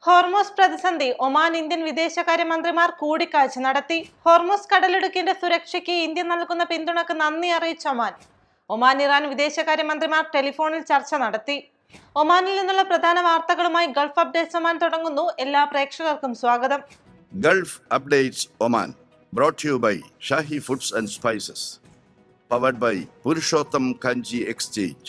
Hormuz പ്രതിസന്ധി. Oman Indian വിദേശകാര്യമന്ത്രിമാർ കൂടിക്കാഴ്ച നടത്തി. ഹോർമോസ് കടലിടുക്കിന്റെ സുരക്ഷയ്ക്ക് ഇന്ത്യ നൽകുന്ന പിന്തുണക്ക് നന്ദി അറിയിച്ച ഒമാൻ ഇറാൻ വിദേശകാര്യമന്ത്രിമാർ ടെലിഫോണിൽ ചർച്ച നടത്തി. ഒമാനിൽ നിന്നുള്ള പ്രധാന വാർത്തകളുമായി ഗൾഫ് അപ്ഡേറ്റ്സ് ഒമാൻ തുടങ്ങുന്നു. എല്ലാ പ്രേക്ഷകർക്കും സ്വാഗതം. Gulf updates Oman brought to you by Shahi Foods and Spices, powered by Purushottam Kanji Exchange.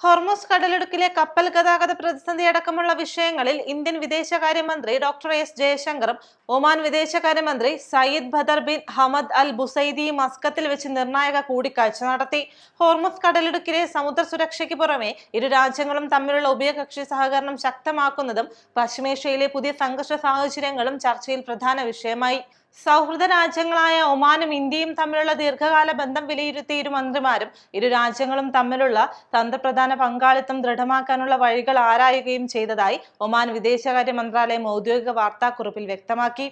Hormuz കടലിടുക്കിലെ കപ്പൽ ഗതാഗത പ്രതിസന്ധി അടക്കമുള്ള വിഷയങ്ങളിൽ ഇന്ത്യൻ വിദേശകാര്യമന്ത്രി ഡോക്ടർ എസ് ജയശങ്കറും ഒമാൻ വിദേശകാര്യമന്ത്രി Sayyid Badr bin Hamad Al ബുസൈദിയും മസ്കത്തിൽ വെച്ച് നിർണായക കൂടിക്കാഴ്ച നടത്തി. ഹോർമോസ് കടലിടുക്കിലെ സമുദ്ര സുരക്ഷയ്ക്ക് പുറമെ ഇരു രാജ്യങ്ങളും തമ്മിലുള്ള ഉഭയകക്ഷി സഹകരണം ശക്തമാക്കുന്നതും പശ്ചിമേഷ്യയിലെ പുതിയ സംഘർഷ സാഹചര്യങ്ങളും ചർച്ചയിൽ പ്രധാന വിഷയമായി. സൗഹൃദ രാജ്യങ്ങളായ ഒമാനും ഇന്ത്യയും തമ്മിലുള്ള ദീർഘകാല ബന്ധം വിലയിരുത്തിയ ഇരു മന്ത്രിമാരും ഇരു രാജ്യങ്ങളും തമ്മിലുള്ള തന്ത്രപ്രധാന പങ്കാളിത്തം ദൃഢമാക്കാനുള്ള വഴികൾ ആരായുകയും ചെയ്തതായി ഒമാൻ വിദേശകാര്യ മന്ത്രാലയം ഔദ്യോഗിക വാർത്താക്കുറിപ്പിൽ വ്യക്തമാക്കി.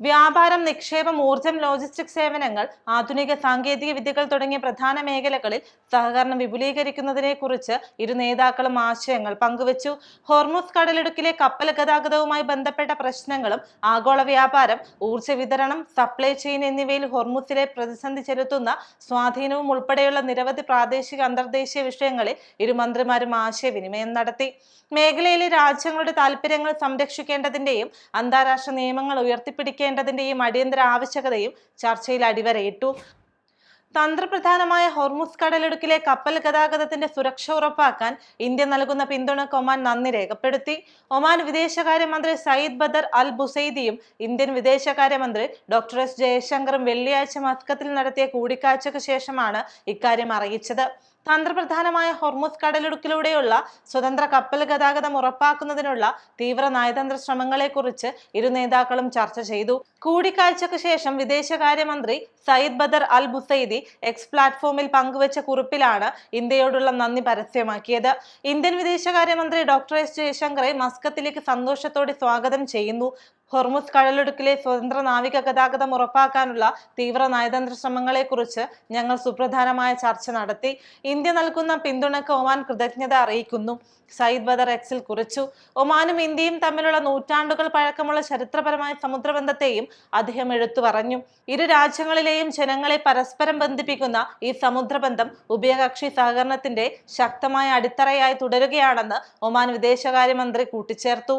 വ്യാപാരം, നിക്ഷേപം, ഊർജം, ലോജിസ്റ്റിക് സേവനങ്ങൾ, ആധുനിക സാങ്കേതിക വിദ്യകൾ തുടങ്ങിയ പ്രധാന മേഖലകളിൽ സഹകരണം വിപുലീകരിക്കുന്നതിനെ കുറിച്ച് ഇരു നേതാക്കളും ആശയങ്ങൾ പങ്കുവച്ചു. ഹോർമൂസ് കടലിടുക്കിലെ കപ്പൽ ഗതാഗതവുമായി ബന്ധപ്പെട്ട പ്രശ്നങ്ങളും ആഗോള വ്യാപാരം, ഊർജ വിതരണം, സപ്ലൈ ചെയിൻ എന്നിവയിൽ ഹോർമൂസിലെ പ്രതിസന്ധി ചെലുത്തുന്ന സ്വാധീനവും ഉൾപ്പെടെയുള്ള നിരവധി പ്രാദേശിക അന്തർദേശീയ വിഷയങ്ങളിൽ ഇരു മന്ത്രിമാരും ആശയവിനിമയം നടത്തി. മേഖലയിലെ രാജ്യങ്ങളുടെ താൽപര്യങ്ങൾ സംരക്ഷിക്കേണ്ടതിന്റെയും അന്താരാഷ്ട്ര നിയമങ്ങൾ ഉയർത്തിപ്പിടിക്കേണ്ടതിന്റെയും അടിയന്തര ആവശ്യകതയും ചർച്ചയിൽ അടിവരയിട്ടു. തന്ത്രപ്രധാനമായ ഹോർമൂസ് കടലിടുക്കിലെ കപ്പൽ ഗതാഗതത്തിന്റെ സുരക്ഷ ഉറപ്പാക്കാൻ ഇന്ത്യ നൽകുന്ന പിന്തുണക്ക് ഒമാൻ നന്ദി രേഖപ്പെടുത്തി. ഒമാൻ വിദേശകാര്യമന്ത്രി സയ്യിദ് ബദർ അൽ ബുസൈദിയും ഇന്ത്യൻ വിദേശകാര്യമന്ത്രി ഡോക്ടർ എസ് ജയശങ്കറും വെള്ളിയാഴ്ച മസ്കത്തിൽ നടത്തിയ കൂടിക്കാഴ്ചയ്ക്ക് ശേഷമാണ് ഇക്കാര്യം അറിയിച്ചത്. തന്ത്രപ്രധാനമായ ഹോർമൂസ് കടലിടുക്കിലൂടെയുള്ള സ്വതന്ത്ര കപ്പൽ ഗതാഗതം ഉറപ്പാക്കുന്നതിനുള്ള തീവ്ര നയതന്ത്ര ശ്രമങ്ങളെക്കുറിച്ച് ഇരു നേതാക്കളും ചർച്ച ചെയ്തു. കൂടിക്കാഴ്ചയ്ക്ക് ശേഷം വിദേശകാര്യമന്ത്രി Sayyid Badr Al Busaidi X പ്ലാറ്റ്ഫോമിൽ പങ്കുവച്ച കുറിപ്പിലാണ് ഇന്ത്യയോടുള്ള നന്ദി പരസ്യമാക്കിയത്. ഇന്ത്യൻ വിദേശകാര്യമന്ത്രി ഡോക്ടർ എസ് ജയശങ്കറെ മസ്കത്തിലേക്ക് സന്തോഷത്തോടെ സ്വാഗതം ചെയ്യുന്നു. ഹോർമൂസ് കടലിടുക്കിലെ സ്വതന്ത്ര നാവിക ഗതാഗതം ഉറപ്പാക്കാനുള്ള തീവ്ര നയതന്ത്ര ശ്രമങ്ങളെക്കുറിച്ച് ഞങ്ങൾ സുപ്രധാനമായ ചർച്ച നടത്തി. ഇന്ത്യ നൽകുന്ന പിന്തുണക്ക് ഒമാൻ കൃതജ്ഞത അറിയിക്കുന്നു, സയ്യിദ് ബദർ എക്സിൽ കുറിച്ചു. ഒമാനും ഇന്ത്യയും തമ്മിലുള്ള നൂറ്റാണ്ടുകൾ പഴക്കമുള്ള ചരിത്രപരമായ സമുദ്രബന്ധത്തെയും അദ്ദേഹം എടുത്തു പറഞ്ഞു. ഇരു രാജ്യങ്ങളിലെയും ജനങ്ങളെ പരസ്പരം ബന്ധിപ്പിക്കുന്ന ഈ സമുദ്രബന്ധം ഉഭയകക്ഷി സഹകരണത്തിന്റെ ശക്തമായ അടിത്തറയായി തുടരുകയാണെന്ന് ഒമാൻ വിദേശകാര്യമന്ത്രി കൂട്ടിച്ചേർത്തു.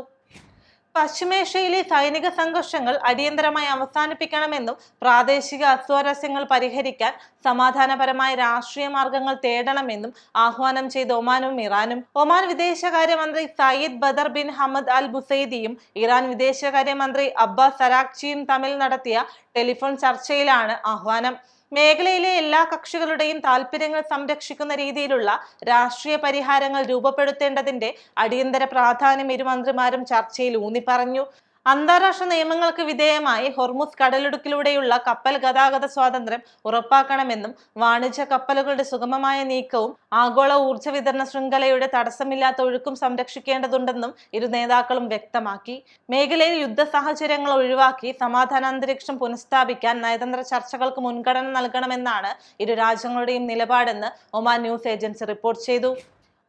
പശ്ചിമേഷ്യയിലെ സൈനിക സംഘർഷങ്ങൾ അടിയന്തരമായി അവസാനിപ്പിക്കണമെന്നും പ്രാദേശിക അസ്വാരസ്യങ്ങൾ പരിഹരിക്കാൻ സമാധാനപരമായ രാഷ്ട്രീയ മാർഗങ്ങൾ തേടണമെന്നും ആഹ്വാനം ചെയ്ത് ഒമാനും ഇറാനും. ഒമാൻ വിദേശകാര്യമന്ത്രി Sayyid Badr bin Hamad Al ബുസൈദിയും Iran വിദേശകാര്യമന്ത്രി അബ്ബാസ് അരാക്ചിയും തമ്മിൽ നടത്തിയ ടെലിഫോൺ ചർച്ചയിലാണ് ആഹ്വാനം. മേഖലയിലെ എല്ലാ കക്ഷികളുടെയും താൽപര്യങ്ങൾ സംരക്ഷിക്കുന്ന രീതിയിലുള്ള രാഷ്ട്രീയ പരിഹാരങ്ങൾ രൂപപ്പെടുത്തേണ്ടതിന്റെ അടിയന്തര പ്രാധാന്യം ഇരു മന്ത്രിമാരും ചർച്ചയിൽ ഊന്നിപ്പറഞ്ഞു. അന്താരാഷ്ട്ര നിയമങ്ങൾക്ക് വിധേയമായി ഹോർമൂസ് കടലിടുക്കിലൂടെയുള്ള കപ്പൽ ഗതാഗത സ്വാതന്ത്ര്യം ഉറപ്പാക്കണമെന്നും വാണിജ്യ കപ്പലുകളുടെ സുഗമമായ നീക്കവും ആഗോള ഊർജ്ജ വിതരണ ശൃംഖലയുടെ തടസ്സമില്ലാത്ത ഒഴുക്കും സംരക്ഷിക്കേണ്ടതുണ്ടെന്നും ഇരു നേതാക്കളും വ്യക്തമാക്കി. മേഖലയിൽ യുദ്ധ സാഹചര്യങ്ങൾ ഒഴിവാക്കി സമാധാന അന്തരീക്ഷം പുനഃസ്ഥാപിക്കാൻ നയതന്ത്ര ചർച്ചകൾക്ക് മുൻഗണന നൽകണമെന്നാണ് ഇരു രാജ്യങ്ങളുടെയും നിലപാടെന്ന് ഒമാൻ ന്യൂസ് ഏജൻസി റിപ്പോർട്ട് ചെയ്തു.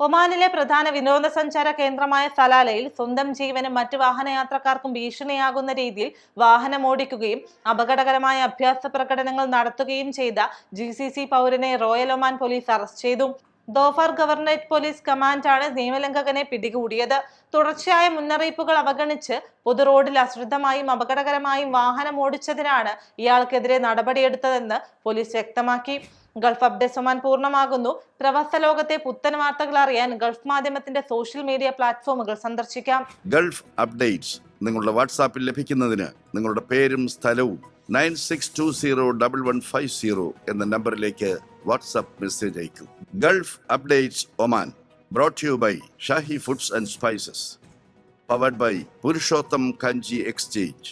ഒമാനിലെ പ്രധാന വിനോദസഞ്ചാര കേന്ദ്രമായ സലാലയിൽ സ്വന്തം ജീവനും മറ്റു വാഹനയാത്രക്കാർക്കും ഭീഷണിയാകുന്ന രീതിയിൽ വാഹനമോടിക്കുകയും അപകടകരമായ അഭ്യാസ പ്രകടനങ്ങൾ നടത്തുകയും ചെയ്ത GCC പൗരനെ റോയൽ ഒമാൻ പോലീസ് അറസ്റ്റ് ചെയ്തു. ദോഫർ ഗവർണറേറ്റ് പോലീസ് കമാൻഡാണ് നിയമലംഘകനെ പിടികൂടിയത്. തുടർച്ചയായ മുന്നറിയിപ്പുകൾ അവഗണിച്ച് പൊതു റോഡിൽ അശ്രദ്ധമായും അപകടകരമായും വാഹനം ഓടിച്ചതിനാണ് ഇയാൾക്കെതിരെ നടപടിയെടുത്തതെന്ന് പോലീസ് വ്യക്തമാക്കി. ഗൾഫ് അപ്ഡേറ്റ്സ് ഒമാൻ പൂർണ്ണമാകുന്നു. പ്രവാസ ലോകത്തെ പുത്തൻ വാർത്തകൾ അറിയാൻ ഗൾഫ് മാധ്യമത്തിന്റെ സോഷ്യൽ മീഡിയ പ്ലാറ്റ്ഫോമുകൾ സന്ദർശിക്കാം. ഗൾഫ് അപ്ഡേറ്റ്സ് നിങ്ങളുടെ വാട്സാപ്പിൽ ലഭിക്കുന്നതിന് നിങ്ങളുടെ പേരും സ്ഥലവും 96201150 എന്ന നമ്പറിലേക്ക് വാട്സാപ്പ് മെസ്സേജ് അയക്കൂ. Gulf updates Oman brought to you by Shahi Foods and Spices, powered by Purushottam Kanji Exchange.